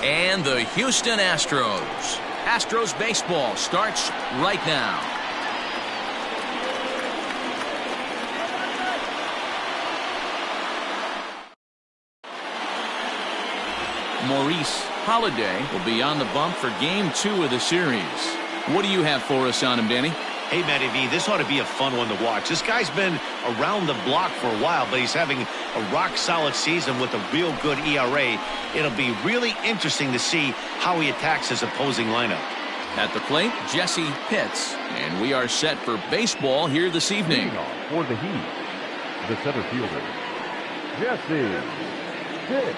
and the Houston Astros. Astros baseball starts right now. Maurice Holiday will be on the bump for Game 2 of the series. What do you have for us on him, Danny? Hey, Matty V, this ought to be a fun one to watch. This guy's been around the block for a while, but he's having a rock-solid season with a real good ERA. It'll be really interesting to see how he attacks his opposing lineup. At the plate, Jesse Pitts, and we are set for baseball here this evening. For the Heat, the center fielder, Jesse Pitts.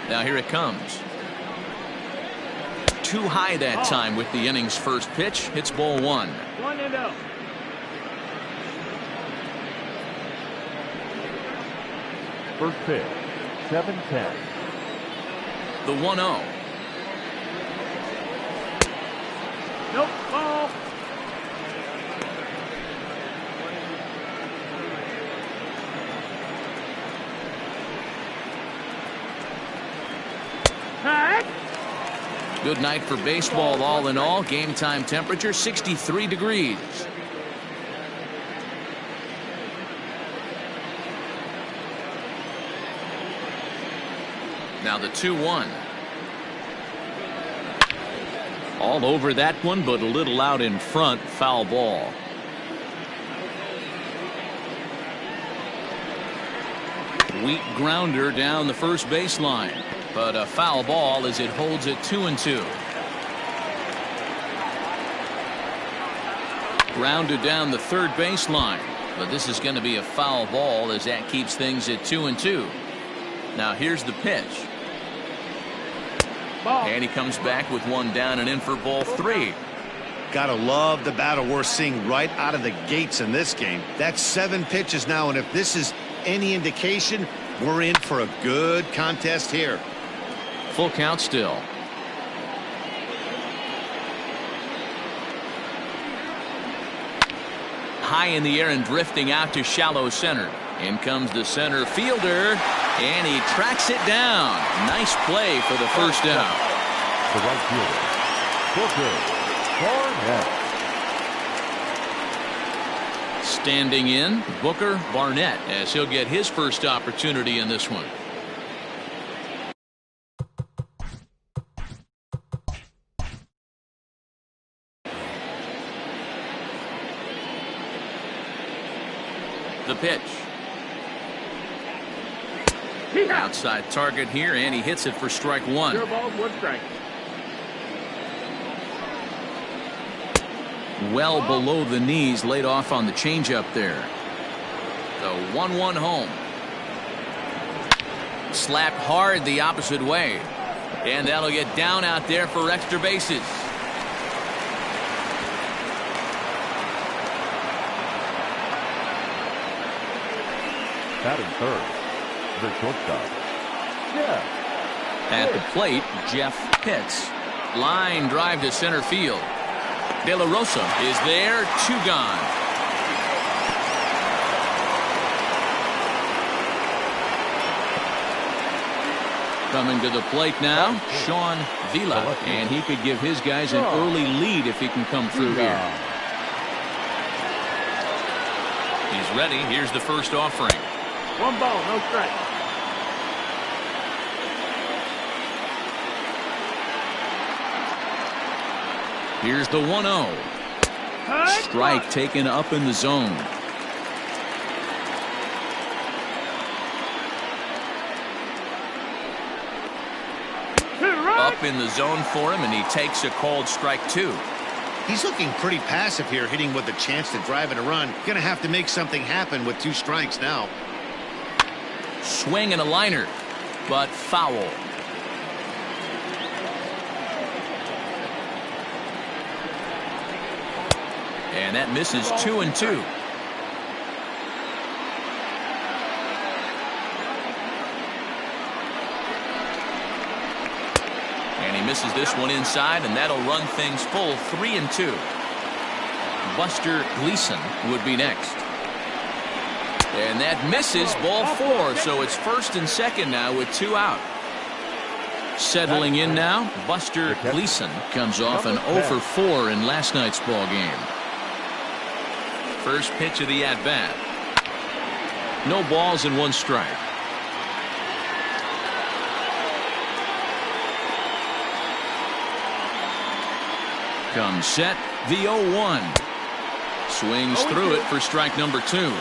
Now here it comes. Too high that time with the inning's first pitch. Hits ball 1. 1-0. First pitch, 7-10. The 1-0. Nope, ball. Good night for baseball all in all. Game time temperature 63 degrees. Now the 2-1. All over that one, but a little out in front. Foul ball. Weak grounder down the first baseline. But a foul ball as it holds it 2-2. Grounded down the third baseline. But this is going to be a foul ball as that keeps things at 2-2. Now here's the pitch. Ball. And he comes back with one down and in for ball 3. Gotta love the battle we're seeing right out of the gates in this game. That's 7 pitches now, and if this is any indication, we're in for a good contest here. Full count still. High in the air and drifting out to shallow center. In comes the center fielder, and he tracks it down. Nice play for the first down. The right fielder, Booker Barnett. Standing in, Booker Barnett, as he'll get his first opportunity in this one. The pitch. Outside target here, and he hits it for strike 1. 0 balls, 1 strike. Well below the knees, laid off on the changeup there. The 1-1 home. Slapped hard the opposite way. And that'll get down out there for extra bases. Batting third, the shortstop, Jeff. At the plate, Jeff Pitts. Line drive to center field. De La Rosa is there, 2 gone. Coming to the plate now, Sean Vila, and he could give his guys an early lead if he can come through here. He's ready. Here's the first offering. 1 ball, no strike. Here's the 1-0. Strike taken up in the zone. Up in the zone for him, and he takes a called strike 2. He's looking pretty passive here, hitting with a chance to drive in a run. Gonna have to make something happen with 2 strikes now. Swing and a liner, but foul. And that misses 2-2. And he misses this one inside, and that'll run things full 3-2. Buster Gleason would be next. And that misses, ball 4. So it's first and second now with 2 out. Settling in now, Buster Gleason comes off an 0 for 4 in last night's ball game. First pitch of the at-bat. No balls and 1 strike. Comes set, the 0-1. Swings through it for strike number 2.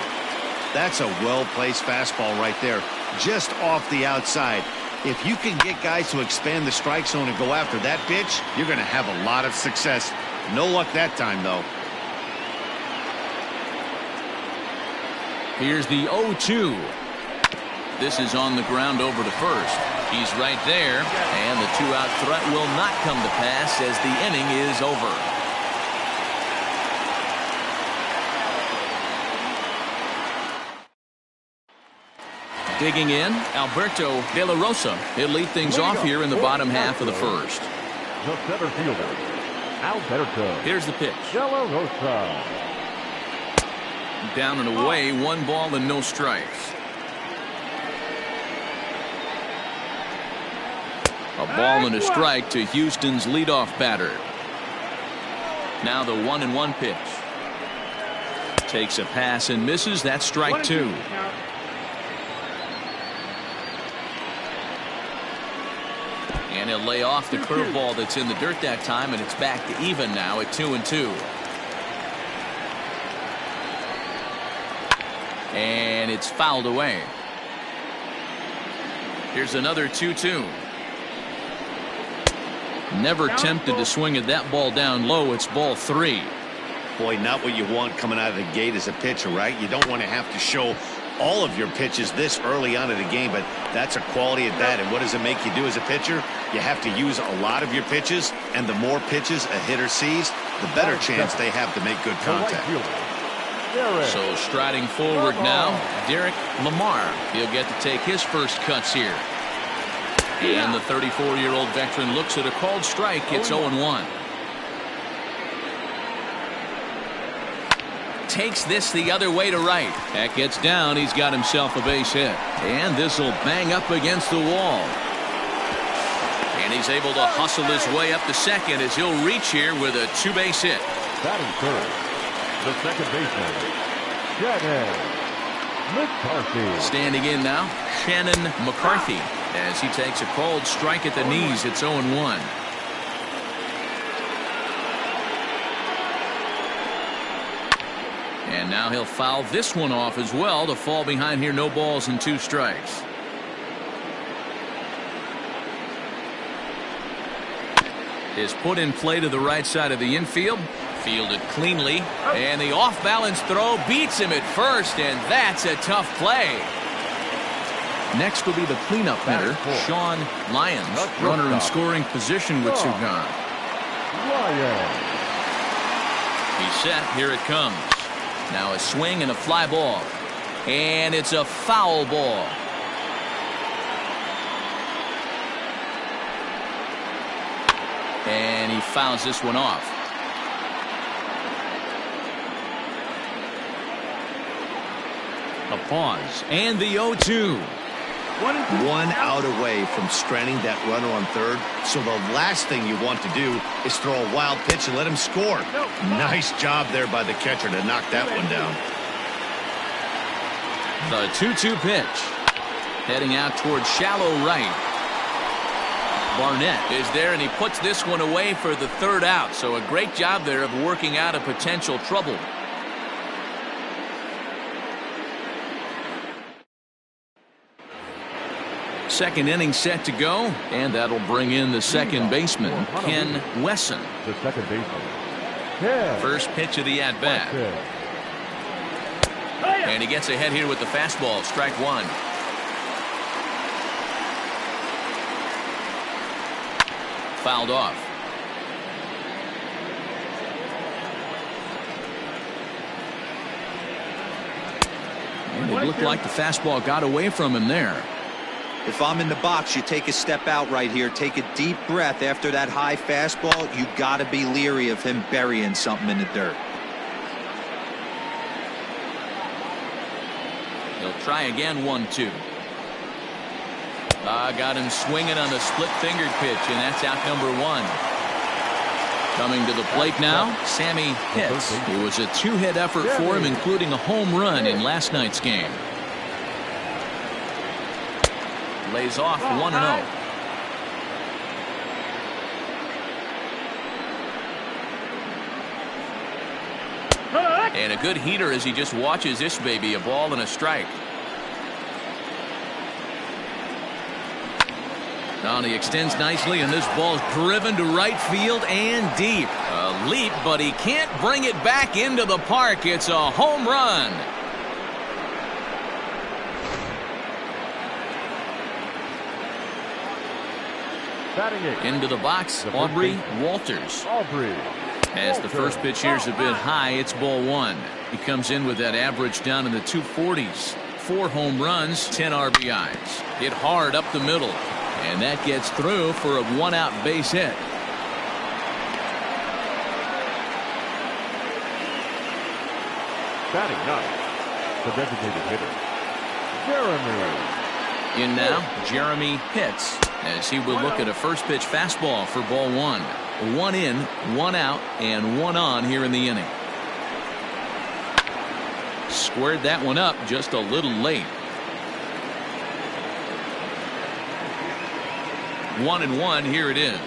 That's a well-placed fastball right there, just off the outside. If you can get guys to expand the strike zone and go after that pitch, you're going to have a lot of success. No luck that time, though. Here's the 0-2. This is on the ground over to first. He's right there, and the 2-out threat will not come to pass as the inning is over. Digging in, Alberto De La Rosa. He'll lead things off here in the bottom half of the first. The center fielder, Alberto. Here's the pitch. De La Rosa. Down and away, 1 ball and no strikes. A ball and a strike to Houston's leadoff batter. Now the 1-1 pitch. Takes a pass and misses. That's strike 2. And he'll lay off the curveball that's in the dirt that time, and it's back to even now at 2-2. And it's fouled away. Here's another 2-2. Never tempted to swing at that ball down low. It's ball 3. Boy, not what you want coming out of the gate as a pitcher, right? You don't want to have to show all of your pitches this early on in the game, but that's a quality at bat. And what does it make you do as a pitcher? You have to use a lot of your pitches, and the more pitches a hitter sees, the better chance they have to make good contact. So striding forward now, Derek Lamar. He'll get to take his first cuts here. And the 34-year-old veteran looks at a called strike. It's 0-1. Takes this the other way to right. That gets down. He's got himself a base hit. And this will bang up against the wall. And he's able to hustle his way up to second as he'll reach here with a 2-base hit. Batting third, the second baseman, Shannon McCarthy. Standing in now, Shannon McCarthy, as he takes a called strike at the knees. It's 0-1. And now he'll foul this one off as well to fall behind here. No balls and 2 strikes. Is put in play to the right side of the infield. Fielded cleanly. And the off-balance throw beats him at first, and that's a tough play. Next will be the cleanup hitter, Sean Lyons. Runner in scoring position with 2 gone. He's set. Here it comes. Now a swing and a fly ball. And it's a foul ball. And he fouls this one off. A pause. And the 0-2. 1 out away from stranding that runner on third. So the last thing you want to do is throw a wild pitch and let him score. Nice job there by the catcher to knock that one down. The 2-2 pitch. Heading out towards shallow right. Barnett is there, and he puts this one away for the 3rd out. So a great job there of working out a potential trouble. Second inning set to go, and that'll bring in the second baseman, Ken Wesson. The second baseman. First pitch of the at-bat. And he gets ahead here with the fastball. Strike 1. Fouled off. And it looked like the fastball got away from him there. If I'm in the box, you take a step out right here. Take a deep breath after that high fastball. You got to be leery of him burying something in the dirt. Try again, 1-2. Got him swinging on the split-fingered pitch, and that's out number 1. Coming to the plate now, Sammy Hitz. It was a 2-hit effort for him, including a home run in last night's game. Lays off 1-0. And a good heater as he just watches this baby, a ball and a strike. Now he extends nicely, and this ball is driven to right field and deep. A leap, but he can't bring it back into the park. It's a home run. Into the box, Aubrey Walters. As the first pitch here is a bit high, it's ball 1. He comes in with that average down in the 240s. 4 home runs, 10 RBIs. Hit hard up the middle, and that gets through for a 1-out base hit. Batting ninth, the designated hitter, Jeremy. In now, Jeremy Hitz, as he will look at a first pitch fastball for ball 1. 1 in, 1 out, and 1 on here in the inning. Squared that one up just a little late. 1-1, here it is.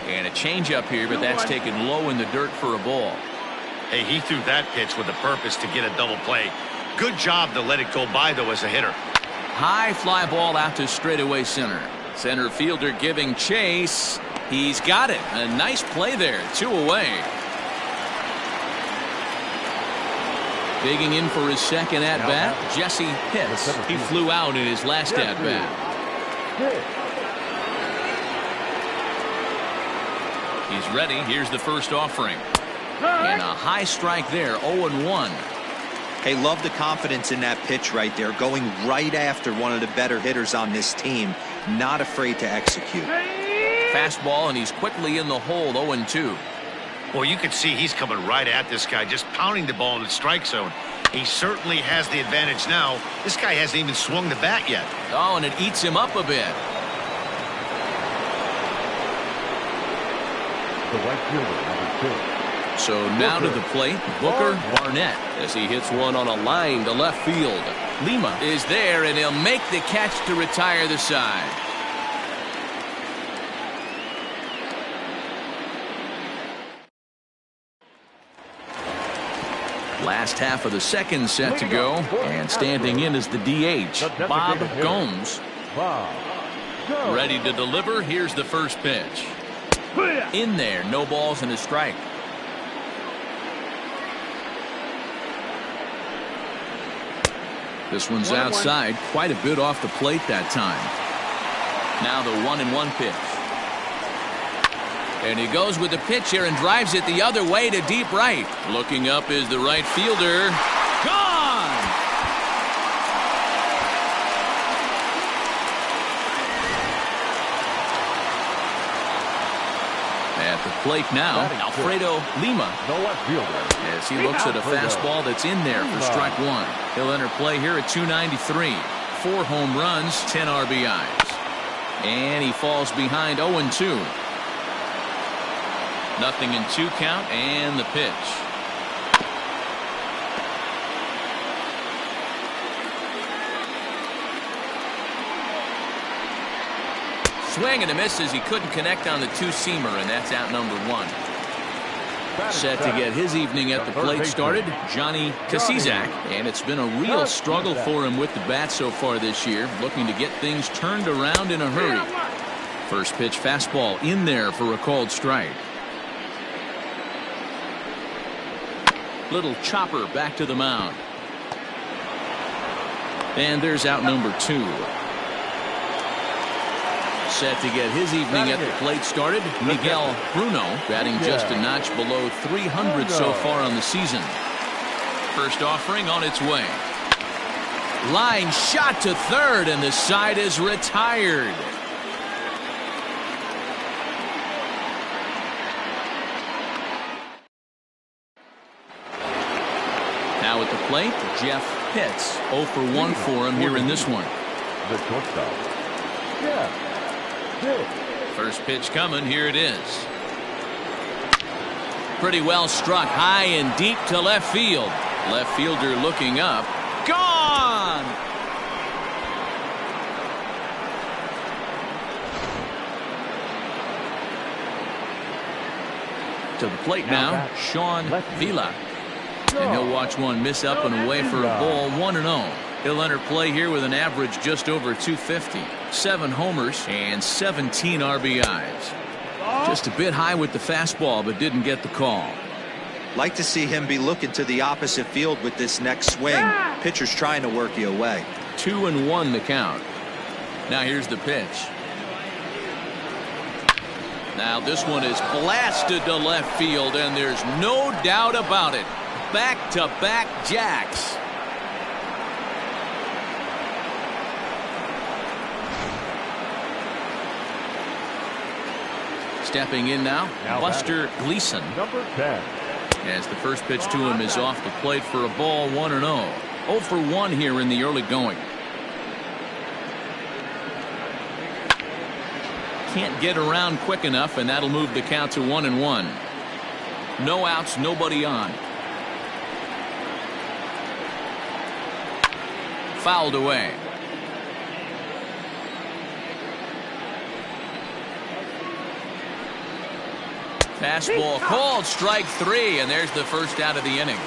And a changeup here, but that's taken low in the dirt for a ball. Hey, he threw that pitch with a purpose to get a double play. Good job to let it go by, though, as a hitter. High fly ball out to straightaway center. Center fielder giving chase. He's got it. A nice play there. 2 away. Digging in for his second at-bat, Jesse Hitz. He flew out in his last at-bat. He's ready. Here's the first offering. And a high strike there, 0-1. Hey, love the confidence in that pitch right there. Going right after one of the better hitters on this team. Not afraid to execute. Fastball, and he's quickly in the hole, 0-2. Well, you can see he's coming right at this guy, just pounding the ball in the strike zone. He certainly has the advantage now. This guy hasn't even swung the bat yet. Oh, and it eats him up a bit. The right fielder, number 2. So now to the plate, Booker Barnett, as he hits one on a line to left field. Lima is there, and he'll make the catch to retire the side. Last half of the second set to go, and standing in is the DH, Bob Gomes. Ready to deliver. Here's the first pitch. In there, no balls and a strike. This one's outside, quite a bit off the plate that time. Now the 1-1 pitch. And he goes with the pitch here and drives it the other way to deep right. Looking up is the right fielder. Gone! At the plate now, Alfredo Lima. The left fielder. As he looks at a fastball that's in there for strike 1. He'll enter play here at 293. 4 home runs, 10 RBIs. And he falls behind 0-2. Nothing in 2 count, and the pitch. Swing and a miss as he couldn't connect on the 2-seamer, and that's out number 1. Set to get his evening at the plate started, Johnny Kasizak, and it's been a real struggle for him with the bat so far this year, looking to get things turned around in a hurry. First pitch fastball in there for a called strike. Little chopper back to the mound. And there's out number 2. Set to get his evening at the plate started, Miguel Bruno, batting just a notch below 300 so far on the season. First offering on its way. Line shot to third, and the side is retired. Now Now at the plate, Jeff Pitts. 0 for 1 for him here in this one. The shortstop. Yeah. First pitch coming. Here it is. Pretty well struck high and deep to left field. Left fielder looking up. Gone! To the plate now, Sean Vila. And he'll watch one miss up and away for a ball. 1-0. He'll enter play here with an average just over 250. 7 homers and 17 RBIs. Just a bit high with the fastball, but didn't get the call. Like to see him be looking to the opposite field with this next swing. Pitcher's trying to work you away. 2-1 the count. Now here's the pitch. Now this one is blasted to left field, and there's no doubt about it. Back-to-back jacks. Stepping in now Buster Gleason. Number 10. As the first pitch to him is off the plate for a ball. 1-0. 0 for 1 here in the early going. Can't get around quick enough, and that'll move the count to 1-1. No outs, nobody on. Fouled away. Fastball called, strike 3, and there's the first out of the inning.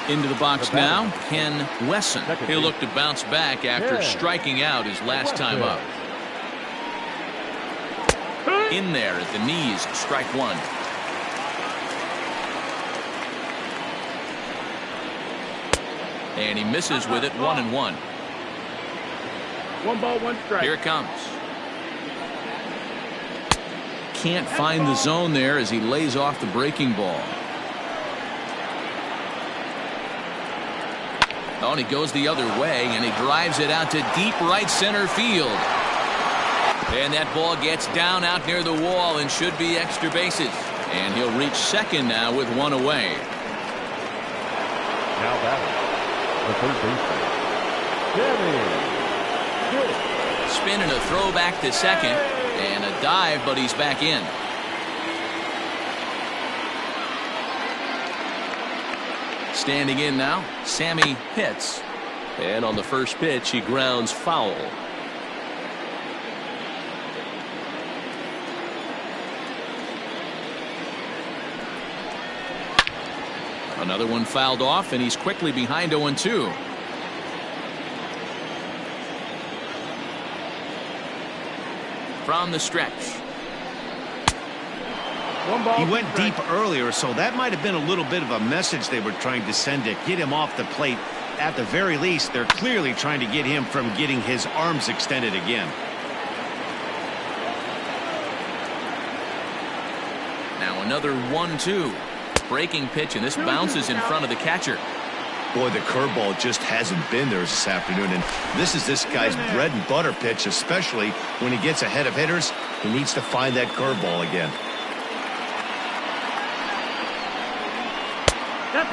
Into the box now, Ken Wesson. He'll look to bounce back after striking out his last time up. In there at the knees, strike 1. And he misses with it. 1-1. 1 ball, 1 strike. Here it comes. Can't find the zone there as he lays off the breaking ball. Oh, and he goes the other way, and he drives it out to deep right center field. And that ball gets down out near the wall and should be extra bases. And he'll reach second now with 1 away. Now batting, the third baseman, Danny. Spin and a throw back to second. And a dive, but he's back in. Standing in now, Sammy Pitts. And on the first pitch, he grounds foul. Another one fouled off, and he's quickly behind 0-2. From the stretch. He went deep earlier, so that might have been a little bit of a message they were trying to send to get him off the plate. At the very least, they're clearly trying to get him from getting his arms extended again. Now another 1-2. Breaking pitch, and this bounces in front of the catcher. Boy, the curveball just hasn't been there this afternoon, and this is this guy's bread and butter pitch, especially when he gets ahead of hitters. He needs to find that curveball again.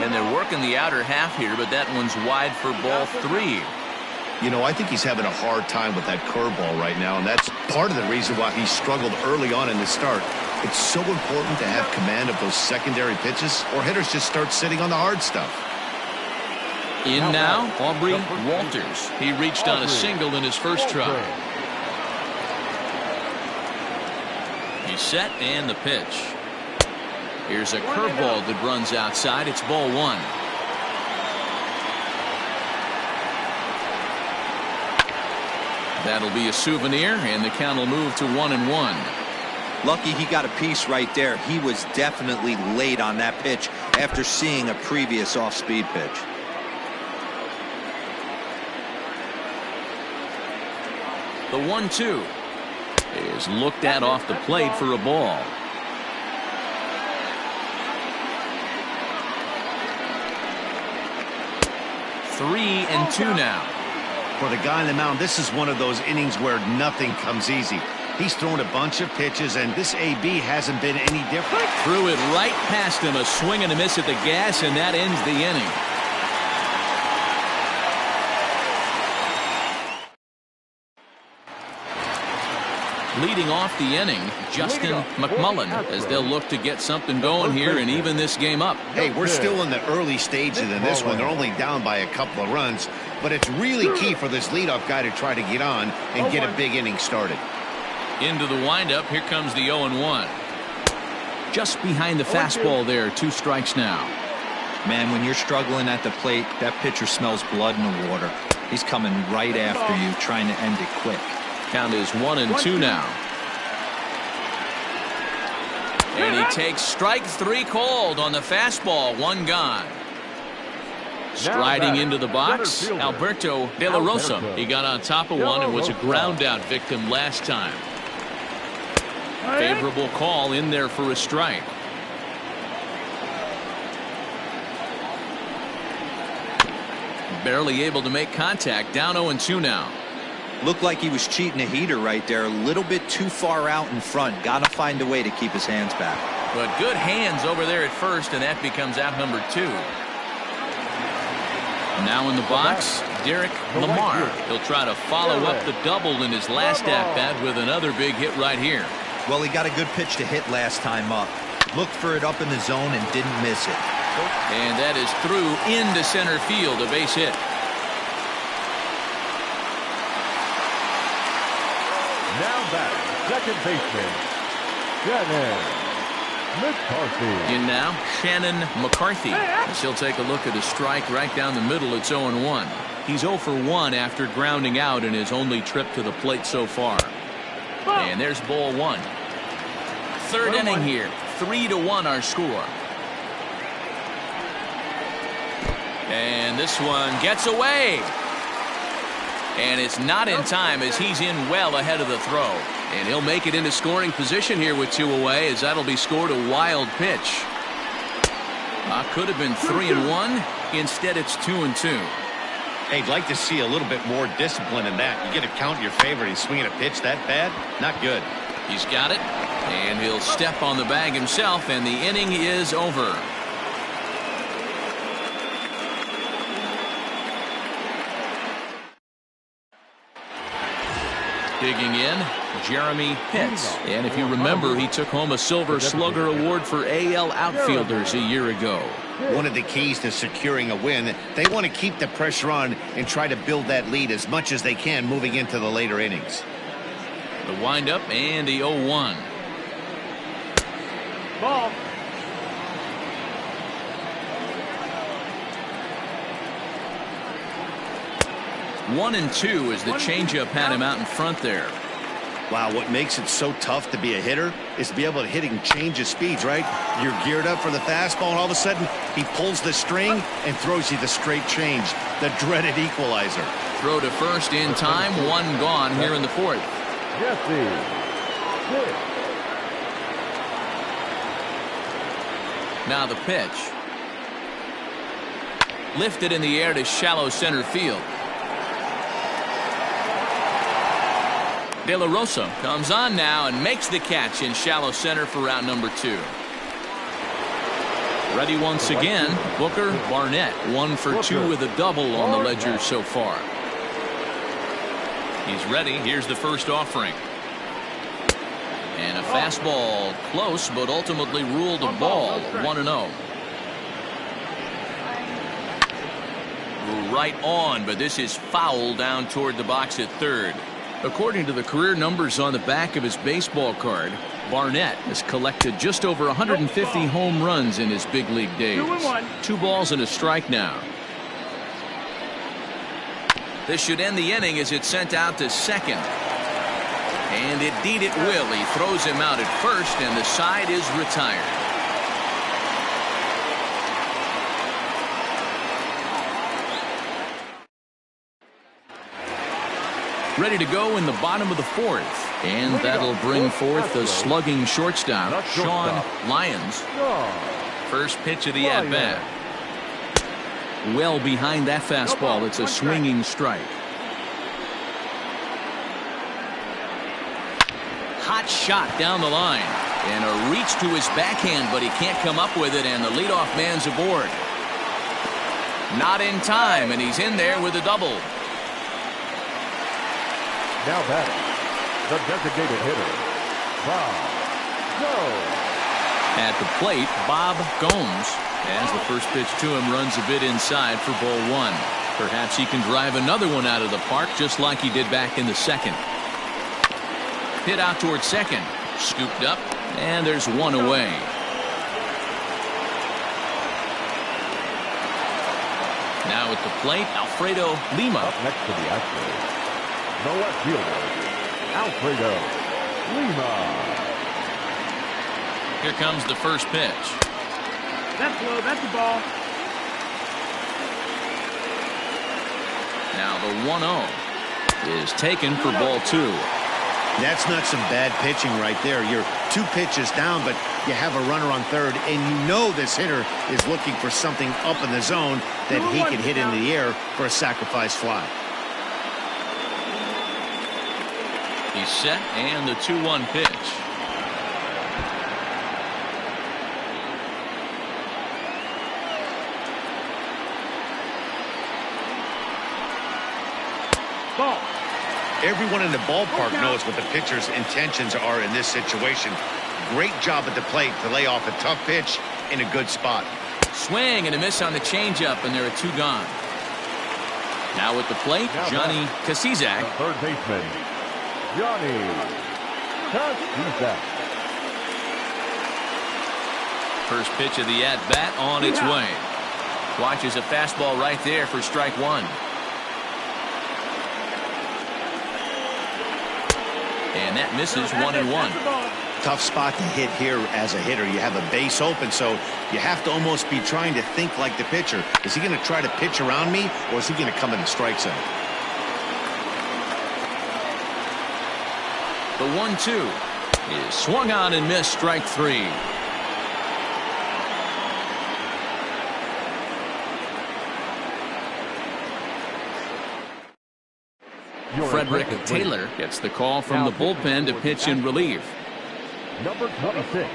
And they're working the outer half here, but that one's wide for ball 3. You know, I think he's having a hard time with that curveball right now, and that's part of the reason why he struggled early on in the start. It's so important to have command of those secondary pitches, or hitters just start sitting on the hard stuff. In now, Aubrey Walters. He reached on a single in his first try. He's set, and the pitch. Here's a curveball that runs outside. It's ball 1. That'll be a souvenir, and the count will move to 1-1. Lucky he got a piece right there. He was definitely late on that pitch after seeing a previous off-speed pitch. The 1-2 is looked at off the plate for a ball. Three and 2 now. For the guy on the mound, this is one of those innings where nothing comes easy. He's thrown a bunch of pitches, and this AB hasn't been any different. Threw it right past him, a swing and a miss at the gas, and that ends the inning. Leading off the inning, Justin McMullen, as they'll look to get something going here and even this game up. Hey, we're still in the early stages in this one. They're only down by a couple of runs, but it's really key for this leadoff guy to try to get on and get a big inning started. Into the windup, here comes the 0-1. Just behind the fastball there, 2 strikes now. Man, when you're struggling at the plate, that pitcher smells blood in the water. He's coming right after you, trying to end it quick. Count is 1-2 now. And he takes strike 3 called on the fastball. 1 gone. Striding into the box, Alberto De La Rosa. He got on top of one and was a ground out victim last time. Favorable call in there for a strike. Barely able to make contact. Down 0-2 now. Looked like he was cheating a heater right there. A little bit too far out in front. Got to find a way to keep his hands back. But good hands over there at first, and that becomes out number 2. Now in the box, Derek Lamar. He'll try to follow up the double in his last at-bat with another big hit right here. Well, he got a good pitch to hit last time up. Looked for it up in the zone and didn't miss it. And that is through into center field, a base hit. Now back, second baseman, Shannon McCarthy. In now, Shannon McCarthy. As he'll take a look at a strike right down the middle. It's 0-1. He's 0 for 1 after grounding out in his only trip to the plate so far. And there's ball 1. Third inning here. 3-1 our score. And this one gets away. And it's not in time as he's in well ahead of the throw. And he'll make it into scoring position here with 2 away, as that'll be scored a wild pitch. Could have been 3-1. Instead, it's 2-2. Hey, I'd like to see a little bit more discipline in that. You get a count in your favor and he's swinging a pitch that bad? Not good. He's got it. And he'll step on the bag himself, and the inning is over. Digging in, Jeremy Pitts. And if you remember, he took home a Silver Slugger Award for AL outfielders a year ago. One of the keys to securing a win, they want to keep the pressure on and try to build that lead as much as they can moving into the later innings. The windup and the 0-1. Ball. One 1-2 as the changeup had him out in front there. Wow, what makes it so tough to be a hitter is to be able to hit and change his speeds, right? You're geared up for the fastball, and all of a sudden, he pulls the string and throws you the straight change, the dreaded equalizer. Throw to first in time, 1 gone here in the 4th. Now the pitch. Lifted in the air to shallow center field. De La Rosa comes on now and makes the catch in shallow center for route number 2. Ready once again, Booker Barnett. 1 for 2 with a double on the ledger so far. He's ready. Here's the first offering. And a fastball close, but ultimately ruled a ball. 1-0. Right on, but this is foul down toward the box at third. According to the career numbers on the back of his baseball card, Barnett has collected just over 150 home runs in his big league days. 2 balls and a strike now. This should end the inning as it's sent out to second. And indeed it will. He throws him out at first, and the side is retired. Ready to go in the bottom of the 4th. And that'll bring forth the slugging shortstop, Sean Lyons. First pitch of the at-bat. Well behind that fastball. It's a swinging strike. Hot shot down the line. And a reach to his backhand, but he can't come up with it, and the leadoff man's aboard. Not in time, and he's in there with a double. Now batting, The designated hitter, Bob Gomes. At the plate, Bob Gomes, as the first pitch to him runs a bit inside for ball one. Perhaps he can drive another one out of the park just like he did back in the second. Hit out towards second. Scooped up, and there's one away. Now at the plate, Alfredo Lima. Up next to the Astros, the left fielder, Alfredo Lima. Here comes the first pitch. That's low. That's a ball. Now the 1-0 is taken for ball two. That's not some bad pitching right there. You're 2 pitches down, but you have a runner on third, and you know this hitter is looking for something up in the zone that he can hit into the air for a sacrifice fly. He's set, and the 2-1 pitch. Ball. Everyone in the ballpark knows what the pitcher's intentions are in this situation. Great job at the plate to lay off a tough pitch in a good spot. Swing and a miss on the changeup, and there are 2 gone. Now at the plate, Johnny Kasizak. The third baseman, Johnny Kasizak. First pitch of the at-bat on its way. Watches a fastball right there for strike one. And that misses 1-1. Tough spot to hit here as a hitter. You have a base open, so you have to almost be trying to think like the pitcher. Is he going to try to pitch around me, or is he going to come in the strike zone? The 1-2 is swung on and missed, strike 3. Frederick Taylor gets the call from the bullpen to pitch in relief. Number 26.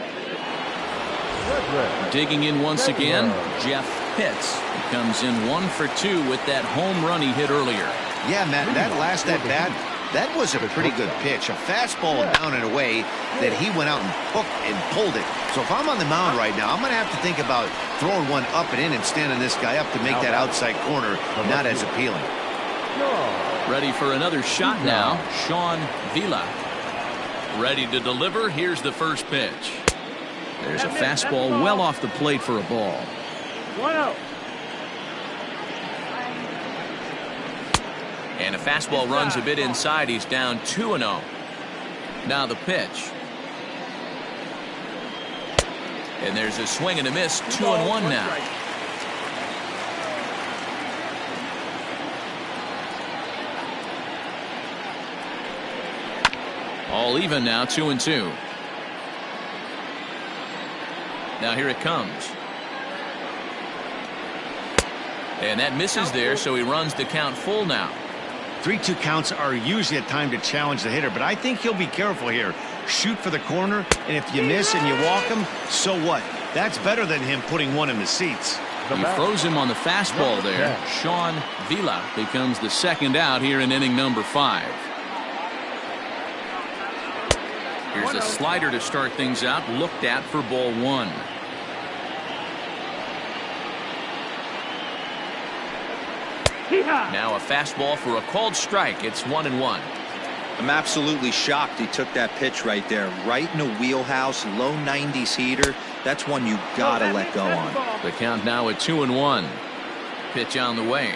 Frederick. Digging in once again, Jeff Pitts. He comes in 1 for 2 with that home run he hit earlier. Yeah, Matt, that last at-bat, that was a pretty good pitch. A fastball down and away that he went out and hooked and pulled it. So if I'm on the mound right now, I'm going to have to think about throwing one up and in and standing this guy up to make that outside corner not as appealing. Ready for another shot now, Sean Vila. Ready to deliver. Here's the first pitch. There's a fastball well off the plate for a ball. 1-0. And a fastball runs a bit inside. He's down 2-0. Now the pitch. And there's a swing and a miss. 2-1 now. All even now, 2-2. Now here it comes. And that misses there, so he runs the count full now. 3-2 counts are usually a time to challenge the hitter, but I think he'll be careful here. Shoot for the corner, and if you miss and you walk him, so what? That's better than him putting one in the seats. He froze him on the fastball there. Sean Vila becomes the second out here in inning number 5. Here's a slider to start things out, looked at for ball 1. Now a fastball for a called strike. It's 1-1. I'm absolutely shocked he took that pitch right there. Right in the wheelhouse, low 90s heater. That's one you gotta let go on. The count now at 2-1. Pitch on the way.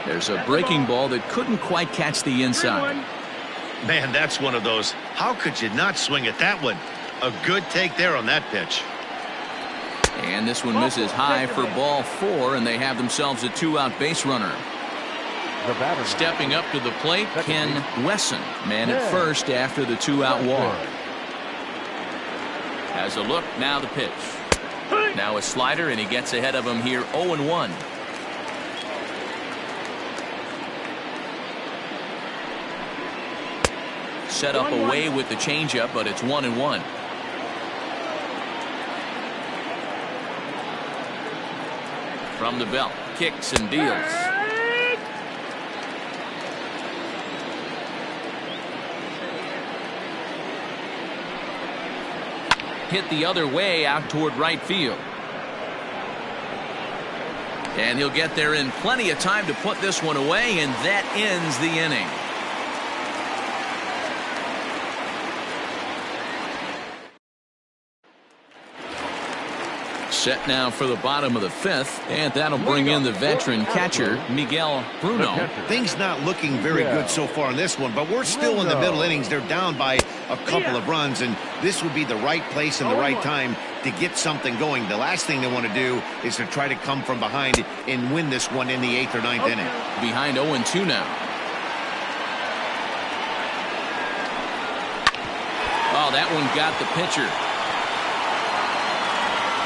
There's a breaking ball that couldn't quite catch the inside. Man, that's one of those. How could you not swing at that one? A good take there on that pitch. And this one misses high for ball 4, and they have themselves a 2-out base runner. Stepping up to the plate, Ken Wesson, man at first after the 2-out walk. Has a look, now the pitch. Now a slider, and he gets ahead of him here, 0-1. Set up away with the changeup, but it's 1-1. From the belt, kicks and deals. hit the other way out toward right field. And he'll get there in plenty of time to put this one away, and that ends the inning. Set now for the bottom of the fifth, and that'll bring in the veteran catcher, Miguel Bruno. Things not looking very good so far in this one, but we're still in the middle innings. They're down by a couple of runs, and this would be the right place and the right time to get something going. The last thing they want to do is to try to come from behind and win this one in the 8th or 9th inning. Behind 0-2 now. Oh, that one got the pitcher.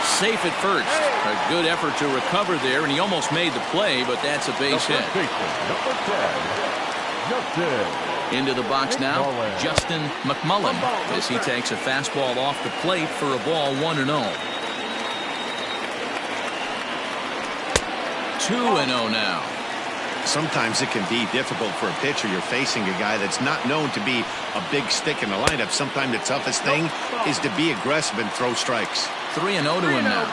Safe at first. A good effort to recover there, and he almost made the play, but that's a base hit. Into the box now, Justin McMullen, as he takes a fastball off the plate for a ball 1-0. 2-0 now. Sometimes it can be difficult for a pitcher. You're facing a guy that's not known to be a big stick in the lineup. Sometimes the toughest thing is to be aggressive and throw strikes. 3-0 to him now.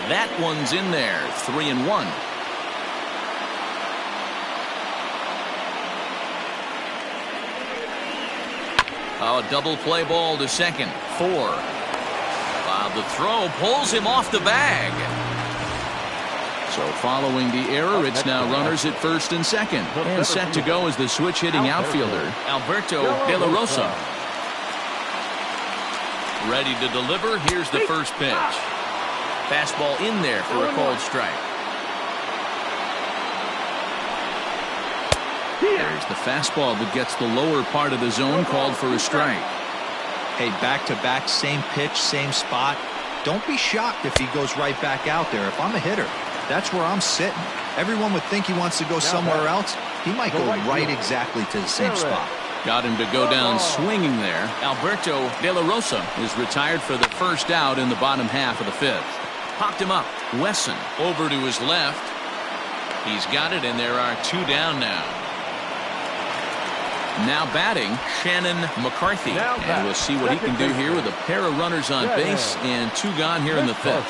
That one's in there. 3-1. Oh, double play ball to second. 4. The throw pulls him off the bag. So following the error, it's now runners at first and second. And set to go is the switch hitting outfielder, Alberto De La Rosa. Ready to deliver. Here's the first pitch. Fastball in there for a called strike. There's the fastball that gets the lower part of the zone, called for a strike. Hey, back-to-back, same pitch, same spot. Don't be shocked if he goes right back out there. If I'm a hitter, that's where I'm sitting. Everyone would think he wants to go somewhere else. He might go right exactly to the same spot. Got him to go down swinging there. Alberto De La Rosa is retired for the first out in the bottom half of the 5th. Popped him up. Wesson over to his left. He's got it, and there are 2 down now. Now batting, Shannon McCarthy. And we'll see what he can do here with a pair of runners on base and 2 gone here in the 5th.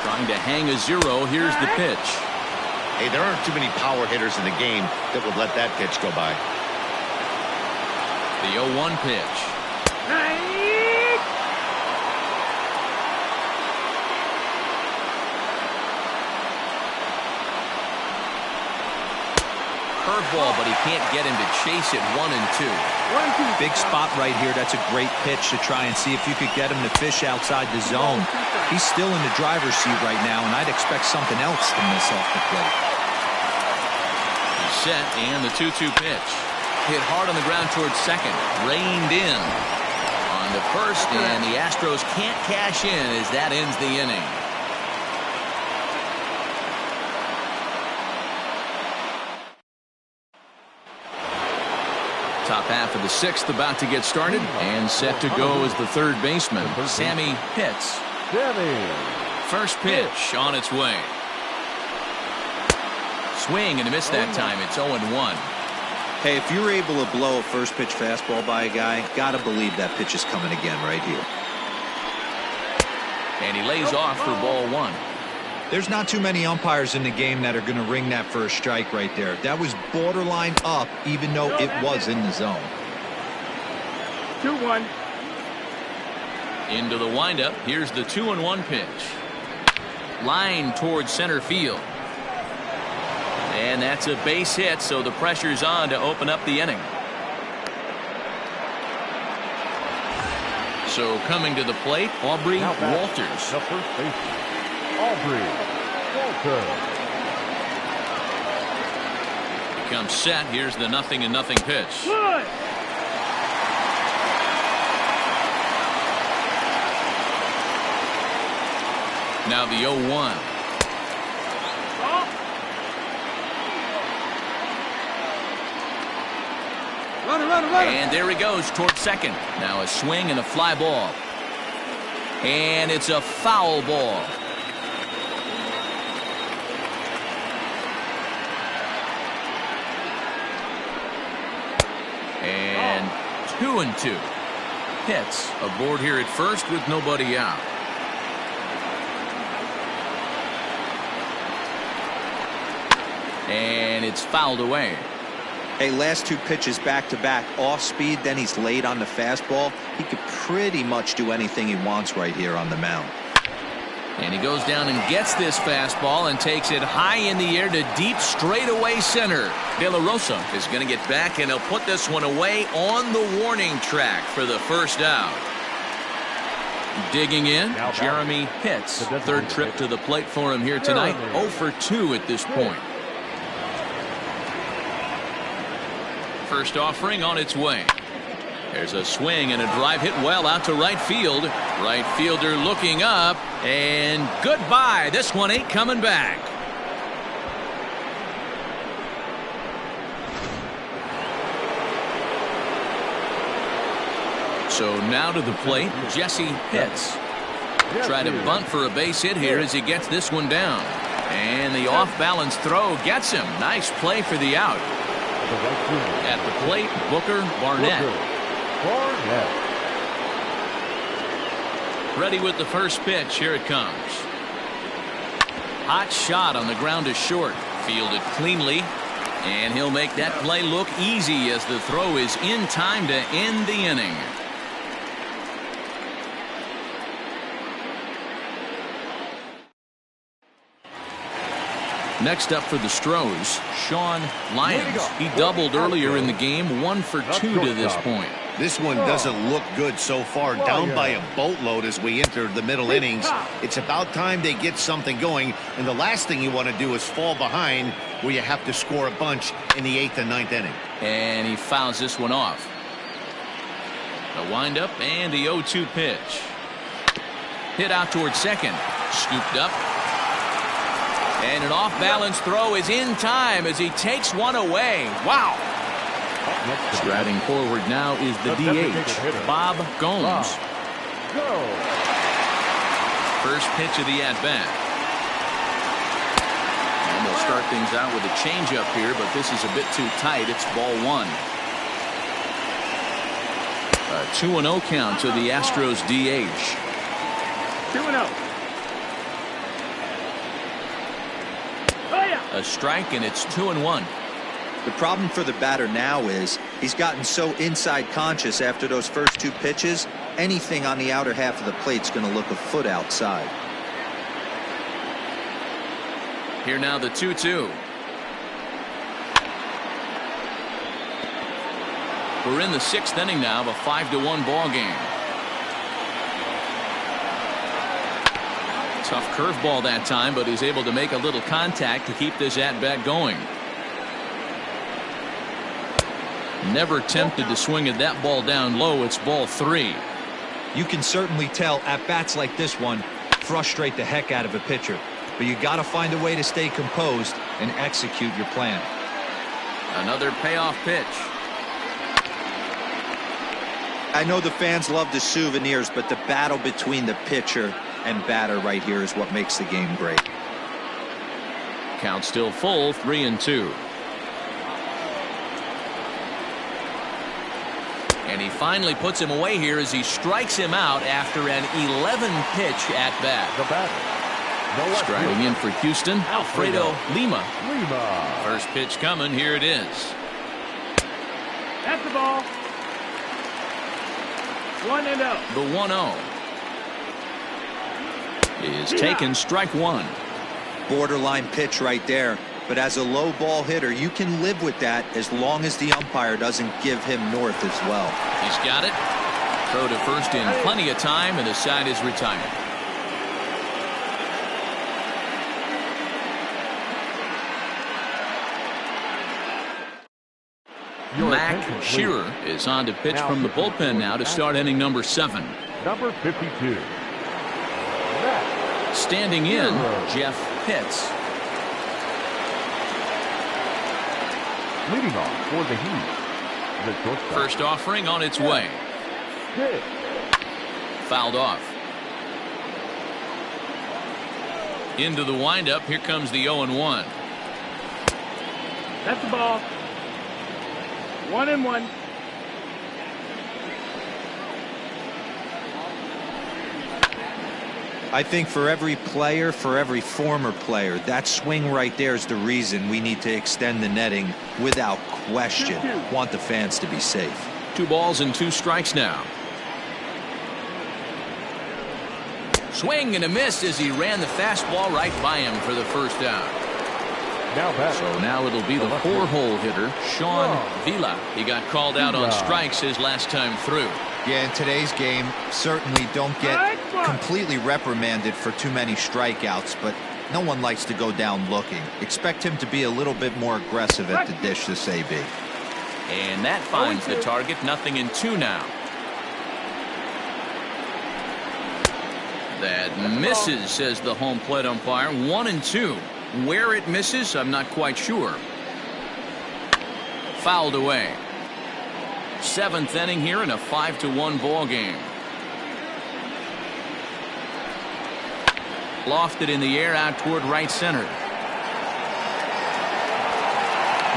Trying to hang a 0. Here's the pitch. Hey, there aren't too many power hitters in the game that would let that pitch go by. The 0-1 pitch. Curveball, but he can't get him to chase it. 1-2. Big spot right here. That's a great pitch to try and see if you could get him to fish outside the zone. He's still in the driver's seat right now, and I'd expect something else to miss off the plate. He's set, and the 2-2 pitch. Hit hard on the ground towards second. Reined in on the first, and the Astros can't cash in as that ends the inning. Top half of the 6th about to get started, and set to go is the third baseman, Sammy Pitts. First pitch on its way. Swing and a miss that time. It's 0-1. Hey, if you're able to blow a first pitch fastball by a guy, gotta believe that pitch is coming again right here. And he lays off for ball 1. There's not too many umpires in the game that are going to ring that first strike right there. That was borderline up, even though it was in the zone. 2-1. Into the windup. Here's the 2-1 pitch. Line towards center field. And that's a base hit, so the pressure's on to open up the inning. So coming to the plate, Aubrey Walters. The first baseman, Aubrey Walters. Becomes set. Here's the 0-0 pitch. Good. Now the 0-1. Runner. And there he goes towards second. Now a swing and a fly ball. And it's a foul ball. 2-2. Pitts aboard here at first with nobody out. And it's fouled away. Hey, last 2 pitches back-to-back off speed, then he's late on the fastball. He could pretty much do anything he wants right here on the mound. And he goes down and gets this fastball and takes it high in the air to deep straightaway center. De La Rosa is going to get back, and he'll put this one away on the warning track for the first out. Digging in, Jeremy Pitts. Third trip to the plate for him here tonight. 0 for 2 at this point. First offering on its way. There's a swing and a drive hit well out to right field. Right fielder looking up, and goodbye. This one ain't coming back. So now to the plate, Jesse Pitts. Try to bunt for a base hit here as he gets this one down. And the off-balance throw gets him. Nice play for the out. At the plate, Booker Barnett. Ready with the first pitch. Here it comes. Hot shot on the ground to short. Fielded cleanly. And he'll make that play look easy as the throw is in time to end the inning. Next up for the Astros, Sean Lyons. He doubled earlier in the game, 1 for 2 to this point. This one doesn't look good so far, down by a boatload as we enter the middle innings. It's about time they get something going, and the last thing you want to do is fall behind where you have to score a bunch in the 8th and 9th inning. And he fouls this one off. A windup and the 0-2 pitch. Hit out towards second. Scooped up. And an off-balance throw is in time as he takes one away. Wow. Striding forward now is the DH, Bob Gomes. First pitch of the at-bat. And they'll start things out with a changeup here, but this is a bit too tight. It's ball 1. A 2-0 count to the Astros DH. 2-0. A strike, and it's 2-1. The problem for the batter now is he's gotten so inside conscious after those first 2 pitches. Anything on the outer half of the plate's going to look a foot outside. Here now the 2-2. We're in the 6th inning now of a 5-1 ball game. Tough curveball that time, but he's able to make a little contact to keep this at-bat going. Never tempted to swing at that ball down low. It's ball 3. You can certainly tell at-bats like this one frustrate the heck out of a pitcher. But you got to find a way to stay composed and execute your plan. Another payoff pitch. I know the fans love the souvenirs, but the battle between the pitcher and batter right here is what makes the game great. Count still full, 3-2. And he finally puts him away here as he strikes him out after an 11-pitch at bat. The batter. Striding in for Houston, Alfredo Lima. First pitch coming. Here it is. That's the ball. 1-0. The 1-0 is taken, strike 1. Borderline pitch right there. But as a low ball hitter, you can live with that as long as the umpire doesn't give him north as well. He's got it. Throw to first in plenty of time, and the side is retired. Mac Shearer is on to pitch from the bullpen now to start inning number 7. Number 52. Standing in, Jeff Pitts. Leading off for the Heat. The shortstop. First offering on its way. Fouled off. Into the windup. Here comes the 0-1. That's the ball. 1-1. I think for every player, for every former player, that swing right there is the reason we need to extend the netting without question. Want the fans to be safe. 2 balls and 2 strikes now. Swing and a miss as he ran the fastball right by him for the first out. So now it'll be the 4-hole hitter, Sean Vila. He got called out on strikes his last time through. Yeah, in today's game, certainly don't get completely reprimanded for too many strikeouts, but no one likes to go down looking. Expect him to be a little bit more aggressive at the dish this AB. And that finds the target. 0-2 now. That misses, says the home plate umpire. 1-2. Where it misses, I'm not quite sure. Fouled away. 7th inning here in a 5-1 ball game. Lofted in the air out toward right center.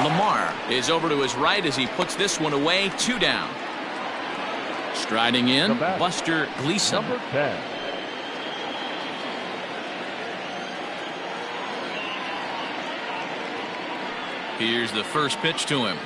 Lamar is over to his right as he puts this one away. 2 down. Striding in, Buster Gleason. Number 10. Here's the first pitch to him.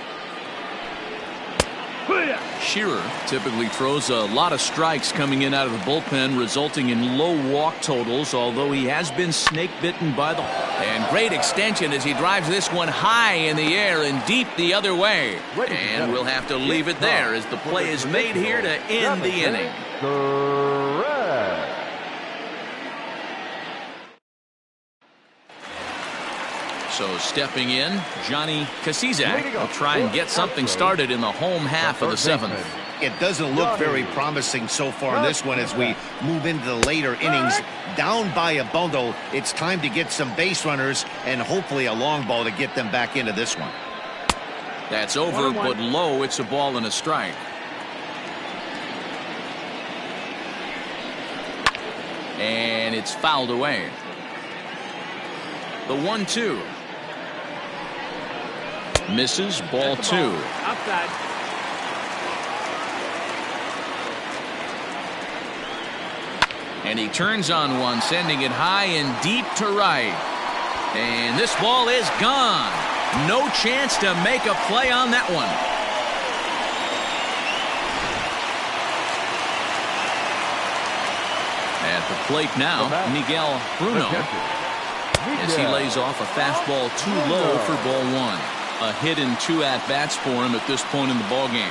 Shearer typically throws a lot of strikes coming in out of the bullpen, resulting in low walk totals, although he has been snake bitten by the... And great extension as he drives this one high in the air and deep the other way. And we'll have to leave it there as the play is made here to end the inning. Correct. So stepping in, Johnny Kasizak will try and get something started in the home half of the 7th. It doesn't look very promising so far in this one as we move into the later innings. Down by a bundle, it's time to get some base runners and hopefully a long ball to get them back into this one. That's over, but low. It's a ball and a strike. And it's fouled away. The 1-2. Misses, ball 2. Outside. And he turns on one, sending it high and deep to right. And this ball is gone. No chance to make a play on that one. At the plate now, Miguel Bruno, as he lays off a fastball too low for ball 1. A hit and 2 at-bats for him at this point in the ballgame.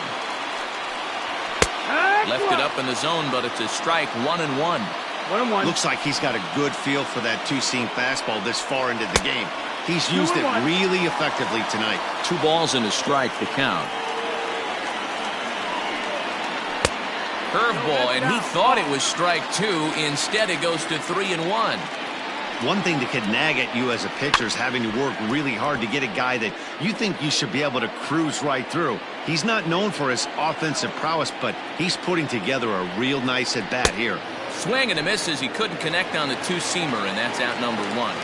Left it up in the zone, but it's a strike. 1-1. 1-1. Looks like he's got a good feel for that two-seam fastball this far into the game. He's used it really effectively tonight. 2 balls and a strike to count. Curveball, and he thought it was strike 2. Instead, it goes to 3-1. One thing that could nag at you as a pitcher is having to work really hard to get a guy that you think you should be able to cruise right through. He's not known for his offensive prowess, but he's putting together a real nice at-bat here. Swing and a miss as he couldn't connect on the two-seamer, and that's out number 1.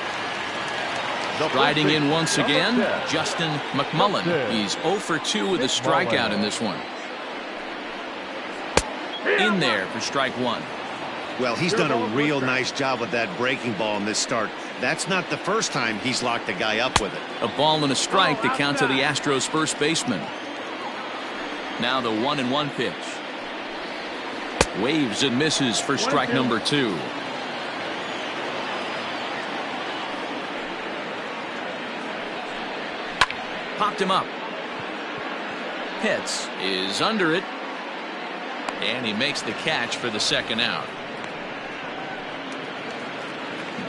Riding in once again, Justin McMullen. He's 0 for 2 with a strikeout in this one. In there for strike 1. Well, he's done a real nice job with that breaking ball in this start. That's not the first time he's locked a guy up with it. A ball and a strike to count to the Astros first baseman. Now the 1-1 pitch. Waves and misses for strike number 2. Popped him up. Pitts is under it. And he makes the catch for the second out.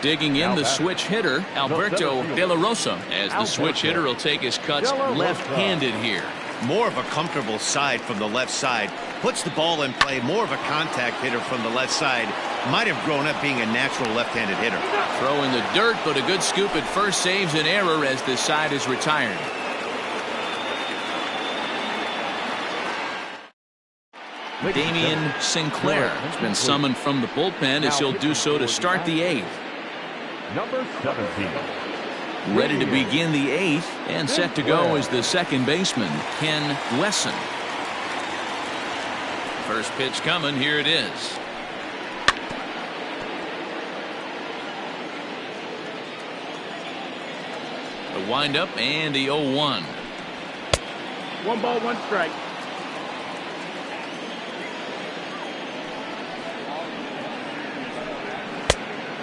Digging in the switch hitter, Alberto De La Rosa, as the switch hitter will take his cuts left-handed here. More of a comfortable side from the left side. Puts the ball in play. More of a contact hitter from the left side. Might have grown up being a natural left-handed hitter. Throw in the dirt, but a good scoop at first saves an error as the side is retired. Damian Sinclair has been summoned from the bullpen as he'll do so to start the 8th. Number 17. Ready to begin the 8th and set to go is the second baseman, Ken Wesson. First pitch coming. Here it is. The windup and the 0-1. 1 ball, 1 strike.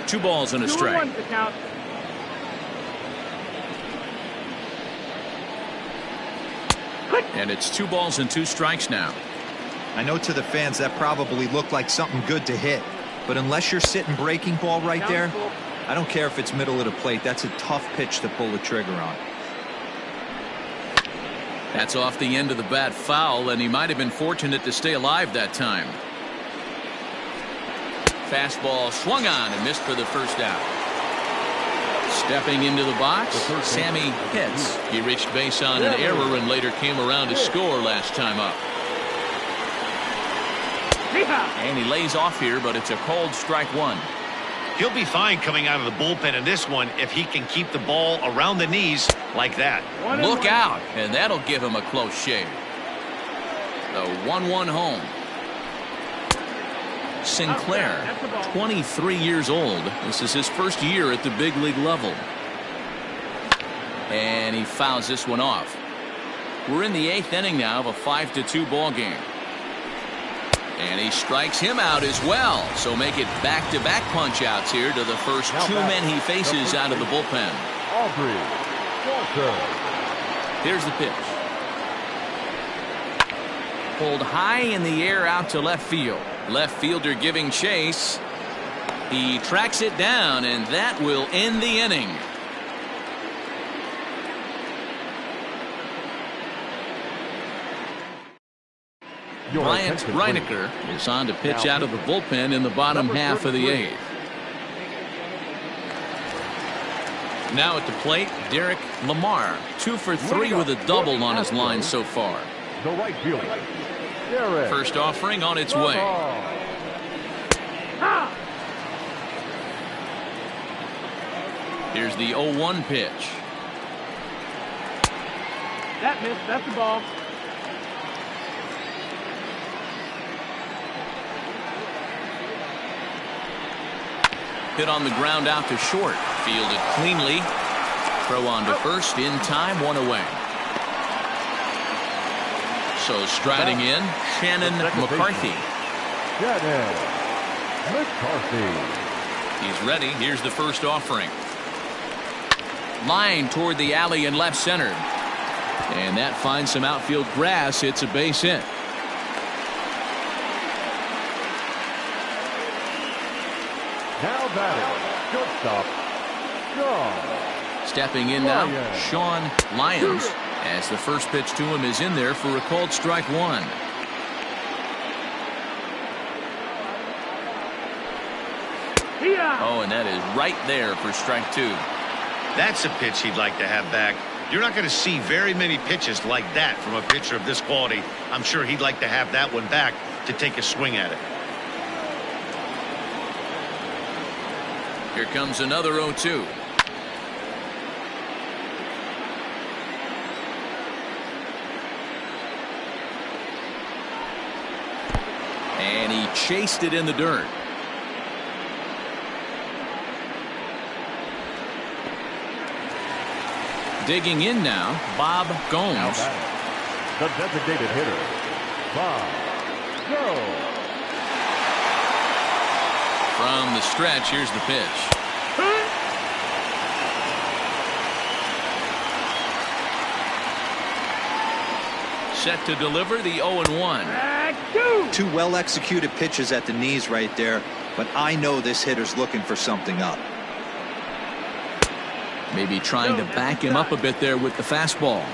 Two balls and a 2 strike. and 1 to count. And it's 2 balls and 2 strikes now. I know to the fans that probably looked like something good to hit, but unless you're sitting breaking ball right there, I don't care if it's middle of the plate. That's a tough pitch to pull the trigger on. That's off the end of the bat foul, and he might have been fortunate to stay alive that time. Fastball swung on and missed for the first out. Stepping into the box, Sammy hits. He reached base on an error and later came around to score last time up. And he lays off here, but it's a cold strike 1. He'll be fine coming out of the bullpen in this one if he can keep the ball around the knees like that. Look out, and that'll give him a close shave. The 1-1 home. Sinclair, 23 years old. This is his first year at the big league level. And he fouls this one off. We're in the 8th inning now of a 5-2 ball game. And he strikes him out as well. So make it back-to-back punch-outs here to the first 2 men he faces out of the bullpen. Aubrey Walter. Here's the pitch. Pulled high in the air out to left field. Left fielder giving chase. He tracks it down, and that will end the inning. Bryant Reinecker is on to pitch out of the bullpen in the bottom half of the 8th. Now at the plate, Derek Lamar, 2 for 3 with a double on his line so far. The right fielder. First offering on its way. Here's the 0-1 pitch. That missed. That's the ball. Hit on the ground out to short. Fielded cleanly. Throw on to first in time, 1 away. So striding in, Shannon McCarthy. Shannon McCarthy. He's ready. Here's the first offering. Line toward the alley and left center. And that finds some outfield grass. It's a base hit. Now batting, shortstop, Sean. Stepping in now, Sean Lyons, as the first pitch to him is in there for a called strike 1. Oh, and that is right there for strike 2. That's a pitch he'd like to have back. You're not going to see very many pitches like that from a pitcher of this quality. I'm sure he'd like to have that one back to take a swing at it. Here comes another 0-2. And he chased it in the dirt. Digging in now, Bob Gomes. The designated hitter, Bob Gomes. From the stretch, here's the pitch. Set to deliver the 0-1. 2 well-executed pitches at the knees right there, but I know this hitter's looking for something up. Maybe trying to back him up a bit there with the fastball.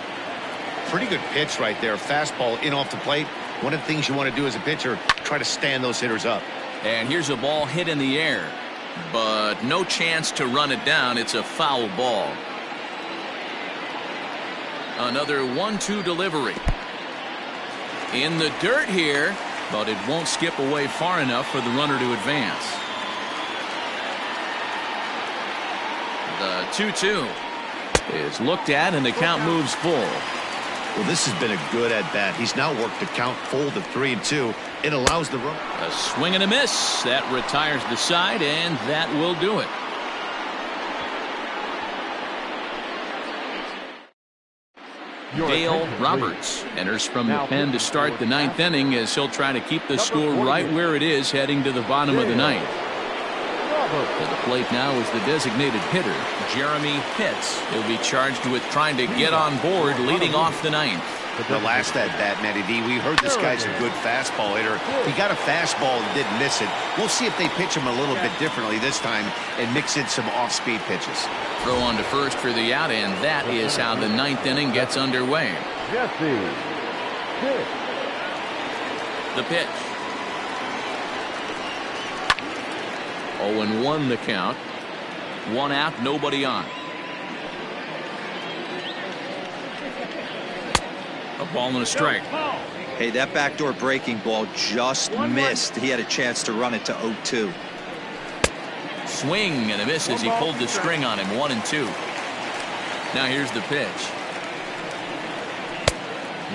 Pretty good pitch right there. Fastball in off the plate. One of the things you want to do as a pitcher, try to stand those hitters up. And here's a ball hit in the air, but no chance to run it down. It's a foul ball. Another 1-2 delivery. In the dirt here, but it won't skip away far enough for the runner to advance. The 2-2 is looked at, and the count moves full. Well, this has been a good at-bat. He's now worked the count full to 3-2. It allows the run. A swing and a miss. That retires the side, and that will do it. Dale Roberts enters from the pen to start the ninth inning as he'll try to keep the score right where it is heading to the bottom of the ninth. To the plate now is the designated hitter, Jeremy Pitts. He'll be charged with trying to get on board leading off the ninth. The last at bat, Matty D, we heard this guy's a good fastball hitter. He got a fastball and didn't miss it. We'll see if they pitch him a little bit differently this time and mix in some off-speed pitches. Throw on to first for the out, and that is how the ninth inning gets underway. The pitch. 0-1 the count. One out, nobody on. A ball and a strike. Hey, that backdoor breaking ball just missed. He had a chance to run it to 0-2. Swing and a miss as he pulled the string on him. 1-2. Now here's the pitch.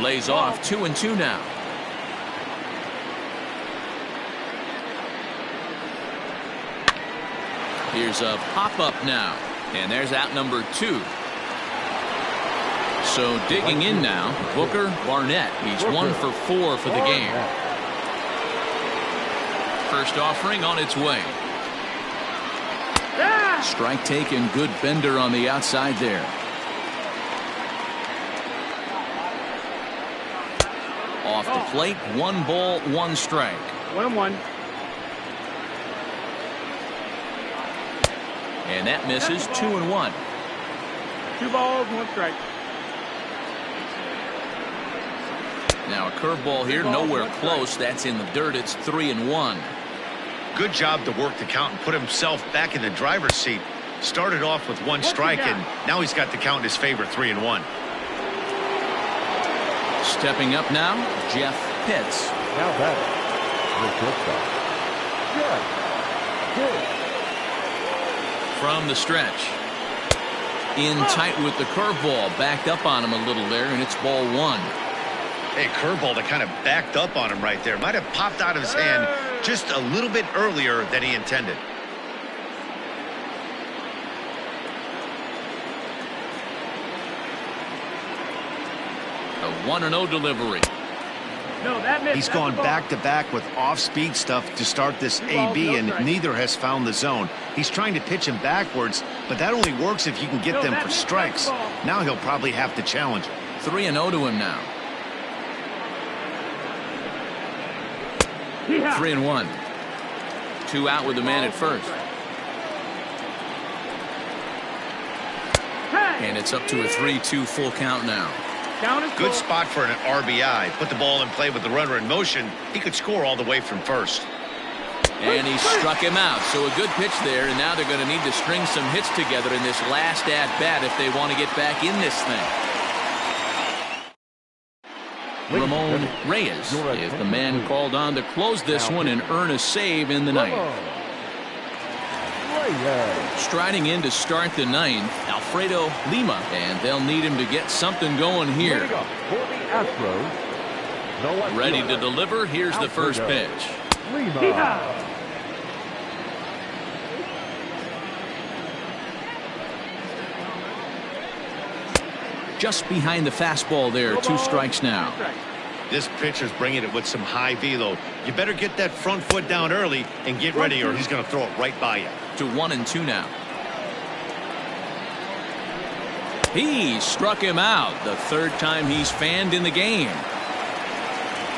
Lays off. 2-2 now. Here's a pop-up now. And there's out number 2. So digging in now, Booker Barnett. He's 1 for 4 for the game. First offering on its way. Strike taken. Good bender on the outside there. Off the plate. 1 ball, 1 strike. 1-1. And that misses. 2-1. 2 balls, 1 strike. Now a curveball here, nowhere close. That's in the dirt. It's 3-1. Good job to work the count and put himself back in the driver's seat. Started off with 1 strike, and now he's got the count in his favor, 3-1. Stepping up now, Jeff Pitts. Now batting, the shortstop, Jeff Pitts. From the stretch. In tight with the curveball. Backed up on him a little there, and it's ball 1. Hey, curveball that kind of backed up on him right there. Might have popped out of his hand just a little bit earlier than he intended. A 1-0 delivery. No, that missed. He's gone back-to-back with off-speed stuff to start this AB, and neither has found the zone. He's trying to pitch him backwards, but that only works if you can get them for strikes. Now he'll probably have to challenge him. 3-0 to him now. 3-1. 2 out with the man at first. And it's up to a 3-2 full count now. Good spot for an RBI. Put the ball in play with the runner in motion. He could score all the way from first. And he struck him out. So a good pitch there, and now they're going to need to string some hits together in this last at-bat if they want to get back in this thing. Ramon Reyes is the man called on to close this one and earn a save in the ninth. Striding in to start the ninth, Alfredo Lima, and they'll need him to get something going here. For the Astros, ready to deliver. Here's the first pitch. Lima. Just behind the fastball there. 2 strikes now. This pitcher's bringing it with some high velo. You better get that front foot down early and get ready, or he's going to throw it right by you. To 1-2 now. He struck him out. The 3rd time he's fanned in the game.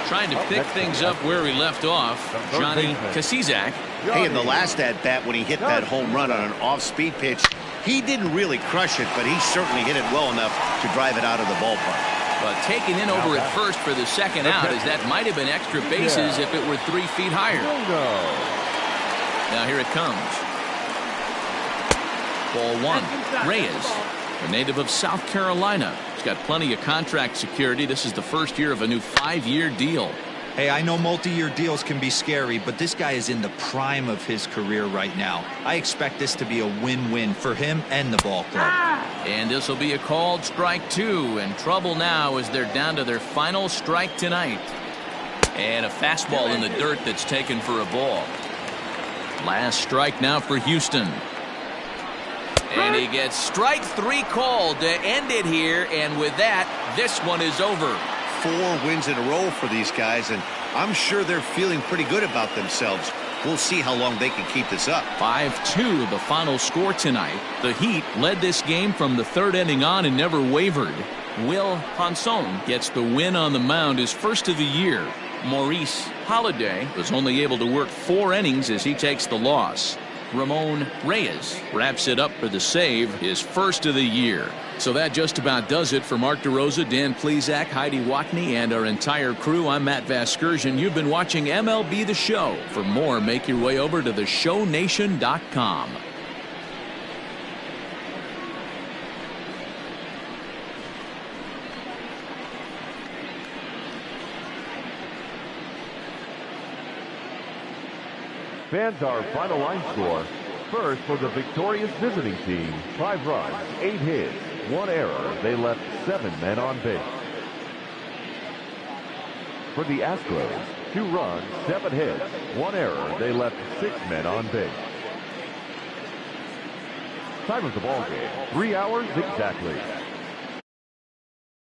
Trying to pick things up where he left off. Johnny Kasizak. Hey, in the last at-bat when he hit that home run on an off-speed pitch, he didn't really crush it, but he certainly hit it well enough to drive it out of the ballpark. But taken in over at first for the second out, as that might have been extra bases if it were 3 feet higher. Now here it comes. Ball 1. Reyes, a native of South Carolina. He's got plenty of contract security. This is the first year of a new 5-year deal. Hey, I know multi-year deals can be scary, but this guy is in the prime of his career right now. I expect this to be a win-win for him and the ball club. And this will be a called strike 2, and trouble now as they're down to their final strike tonight. And a fastball in the dirt that's taken for a ball. Last strike now for Houston. And he gets strike 3 called to end it here, and with that, this one is over. 4 wins in a row for these guys, and I'm sure they're feeling pretty good about themselves. We'll see how long they can keep this up. 5-2 the final score tonight. The Heat led this game from the 3rd inning on and never wavered. Will Hanson gets the win on the mound, his first of the year. Maurice Holliday was only able to work 4 innings as he takes the loss. Ramon Reyes wraps it up for the save, his first of the year. So that just about does it for Mark DeRosa, Dan Plesac, Heidi Watney, and our entire crew. I'm Matt Vasgersian. You've been watching MLB The Show. For more, make your way over to theshownation.com. Fans, our final line score. First, for the victorious visiting team, 5 runs, 8 hits, 1 error. They left 7 men on base. For the Astros, 2 runs, 7 hits, 1 error. They left 6 men on base. Time of the ball game, 3 hours exactly.